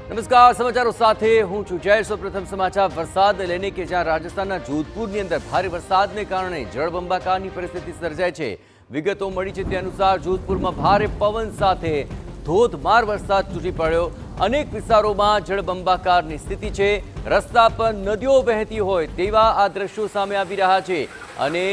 નમસ્કાર, સમાચારો સાથે હું છું જય। સૌપ્રથમ સમાચાર વરસાદ લઈને કે જ્યાં રાજસ્થાનના જોધપુરની અંદર ભારે વરસાદને કારણે જળબંબાકારની પરિસ્થિતિ સર્જાય છે। વિગતો મળી છે તે અનુસાર જોધપુરમાં ભારે પવન સાથે ધોધમાર વરસાદ તૂટી પડ્યો। અનેક વિસ્તારોમાં જળબંબાકારની સ્થિતિ છે। રસ્તા પર નદીઓ વહેતી હોય તેવા આ દ્રશ્યો સામે આવી રહ્યા છે અને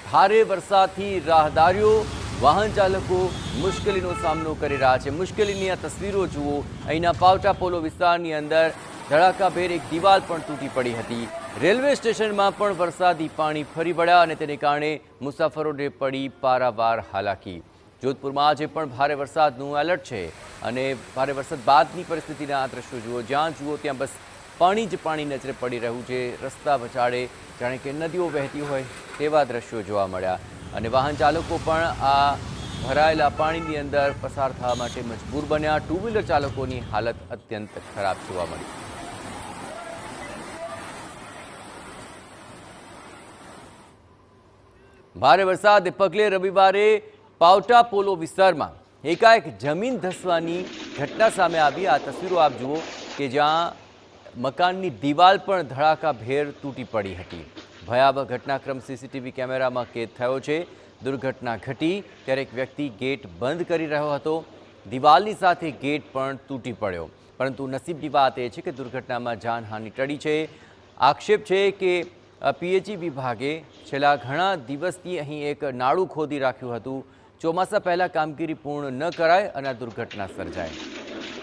ભારે વરસાદથી રાહદારીઓ વાહન ચાલકો મુશ્કેલીનો સામનો કરી રહ્યા છે। મુશ્કેલીની આ તસવીરો જુઓ। અહીંના પાવટા પોલો વિસ્તારની અંદર ધડાકાભેર એક દિવાલ પણ તૂટી પડી હતી। રેલવે સ્ટેશનમાં પણ વરસાદી પાણી ફરી વળ્યા અને તેને કારણે મુસાફરોને પડી પારાવાર હાલાકી। જોધપુરમાં આજે પણ ભારે વરસાદનું એલર્ટ છે અને ભારે વરસાદ બાદની પરિસ્થિતિના આ દ્રશ્યો જુઓ। જ્યાં જુઓ ત્યાં બસ પાણી જ પાણી નજરે પડી રહ્યું છે। રસ્તા વચાડે જાણે કે નદીઓ વહેતી હોય તેવા દ્રશ્યો જોવા મળ્યા અને વાહન ચાલકો પણ આ ભરાયેલા પાણીની અંદર પસાર થવા માટે મજબૂર બન્યા। ટુ વ્હીલર ચાલકોની હાલત અત્યંત ખરાબ જોવા મળી। ભારે વરસાદને પગલે રવિવારે પાવટા પોલો વિસ્તારમાં એકાએક જમીન ધસવાની ઘટના સામે આવી। આ તસવીરો આપ જુઓ કે જ્યાં મકાનની દિવાલ પણ ધડાકાભેર તૂટી પડી હતી। ભયાવહ ઘટનાક્રમ સીસીટીવી કેમેરામાં કેદ થયો છે। દુર્ઘટના ઘટી ત્યારે એક વ્યક્તિ ગેટ બંધ કરી રહ્યો હતો। દિવાલની સાથે ગેટ પણ તૂટી પડ્યો, પરંતુ નસીબની વાત એ છે કે દુર્ઘટનામાં જાનહાનિ ટળી છે। આક્ષેપ છે કે પીએચઈ વિભાગે છેલ્લા ઘણા દિવસથી અહીં એક નાળું ખોદી રાખ્યું હતું। ચોમાસા પહેલાં કામગીરી પૂર્ણ ન કરાય અને આ દુર્ઘટના સર્જાય।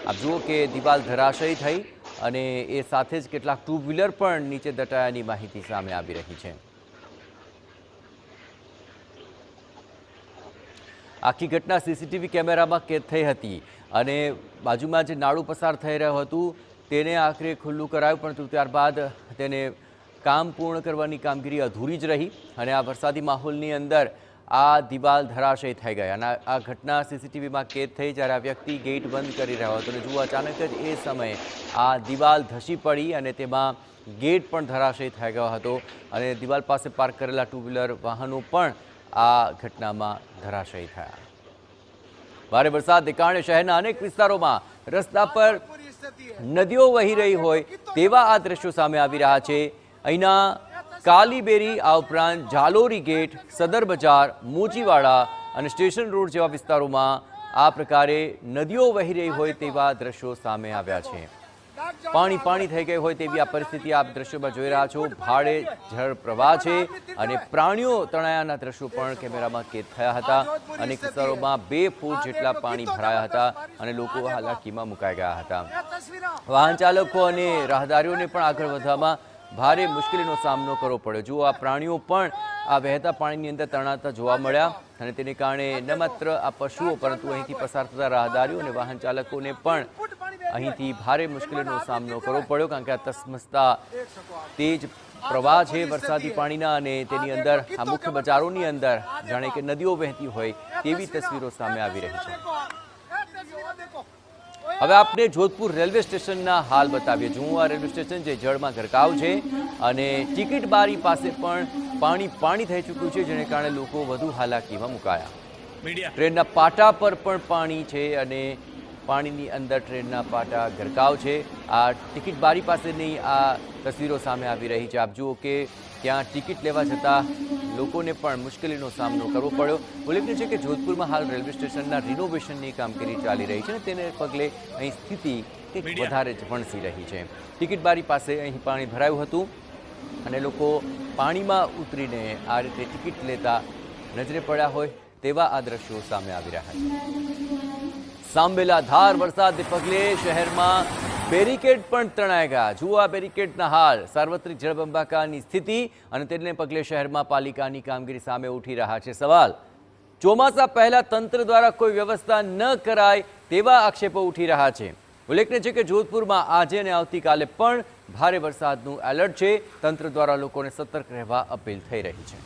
આપ જુઓ કે દિવાલ ધરાશયી થઈ અને એ સાથે જ કેટલાક ટુ વ્હીલર પણ નીચે દટાયાની માહિતી સામે આવી રહી છે। આખી ઘટના સીસીટીવી કેમેરામાં કેદ થઈ હતી અને બાજુમાં જે નાળું પસાર થઈ રહ્યું હતું તેને આખરે ખુલ્લું કરાયું, પરંતુ ત્યારબાદ તેને કામ પૂર્ણ કરવાની કામગીરી અધૂરી જ રહી અને આ વરસાદી માહોલની અંદર આ દિવાલ ધરાશયી થઈ ગઈ અને આ ઘટના સીસીટીવીમાં કેદ થઈ જ્યારે આ વ્યક્તિ ગેટ બંધ કરી રહ્યો હતો અને જુઓ અચાનક જ એ સમયે આ દિવાલ ધસી પડી અને તેમાં ગેટ પણ ધરાશયી થઈ ગયો હતો અને દિવાલ પાસે પાર્ક કરેલા ટુ વ્હીલર વાહનો પણ આ ઘટનામાં ધરાશયી થયા। ભારે વરસાદને કારણે શહેરના અનેક વિસ્તારોમાં રસ્તા પર નદીઓ વહી રહી હોય તેવા આ દ્રશ્યો સામે આવી રહ્યા છે। અહીંના કાલીબેરી આ ઉપરાંત જાલોરી ગેટ, સદર બજાર, મોચીવાડા અને સ્ટેશન રોડ જેવા વિસ્તારોમાં આ પ્રકારે નદીઓ વહી રહી હોય તેવા દ્રશ્યો સામે આવ્યા છે। પાણી પાણી થઈ ગઈ હોય તેવી આ પરિસ્થિતિ આપ દ્રશ્યોમાં જોઈ રહ્યા છો। ભારે જળ પ્રવાહ છે અને પ્રાણીઓ તણાયાના દ્રશ્યો પણ કેમેરામાં કેદ થયા હતા। અનેક વિસ્તારોમાં 2 ફૂટ જેટલા પાણી ભરાયા હતા અને લોકો હાલાકીમાં મુકાઈ ગયા હતા। વાહન ચાલકો અને રાહદારીઓને પણ આગળ વધવામાં ભારે મુશ્કેલીનો સામનો કરવો પડ્યો। જુઓ આ પ્રાણીઓ પણ આ વહેતા પાણીની અંદર તણાતા જોવા મળ્યા અને તેને કારણે ન માત્ર આ પશુઓ પરંતુ અહીંથી પસાર થતા રાહદારીઓ અને વાહન ચાલકોને પણ અહીંથી ભારે મુશ્કેલીનો સામનો કરવો પડ્યો, કારણ કે આ તસમસતા તેજ પ્રવાહ છે વરસાદી પાણીના અને તેની અંદર આ મુખ્ય બજારોની અંદર જાણે કે નદીઓ વહેતી હોય તેવી તસવીરો સામે આવી રહી છે। હવે આપને જોધપુર રેલવે સ્ટેશનના હાલ બતાવીએ। જુઓ આ રેલવે સ્ટેશન જે જળમાં ગરકાવ છે અને ટિકિટ બારી પાસે પણ પાણી થઈ ચૂક્યું છે, જેને કારણે લોકો વધુ હાલાકીમાં મુકાયા। ટ્રેનના પાટા પર પણ પાણી છે અને પાણીની અંદર ટ્રેનના પાટા ગરકાવ છે। આ ટિકિટ બારી પાસેની આ તસવીરો સામે આવી રહી છે। આપ જુઓ કે ત્યાં ટિકિટ લેવા જતાં લોકોને પણ મુશ્કેલીનો સામનો કરવો પડ્યો। ઉલ્લેખનીય છે કે જોધપુરમાં હાલ રેલવે સ્ટેશનના રિનોવેશનની કામગીરી ચાલી રહી છે અને તેને પગલે અહીં સ્થિતિ કંઈક વધારે જ વણસી રહી છે। ટિકિટ બારી પાસે અહીં પાણી ભરાયું હતું અને લોકો પાણીમાં ઉતરીને આ રીતે ટિકિટ લેતા નજરે પડ્યા હોય તેવા આ દ્રશ્યો સામે આવી રહ્યા છે। સાંભેલાધાર વરસાદને પગલે શહેરમાં બેરિકેડ પણ તણાઈ ગયા। જુઓ આ બેરિકેડના હાલ। સાર્વત્રિક જળબંબાકારની સ્થિતિ અને તેને પગલે શહેરમાં પાલિકાની કામગીરી સામે ઉઠી રહ્યા છે સવાલ। ચોમાસા પહેલા તંત્ર દ્વારા કોઈ વ્યવસ્થા ન કરાય તેવા આક્ષેપો ઉઠી રહ્યા છે। ઉલ્લેખનીય છે કે જોધપુરમાં આજે અને આવતીકાલે પણ ભારે વરસાદનું એલર્ટ છે। તંત્ર દ્વારા લોકોને સતર્ક રહેવા અપીલ થઈ રહી છે।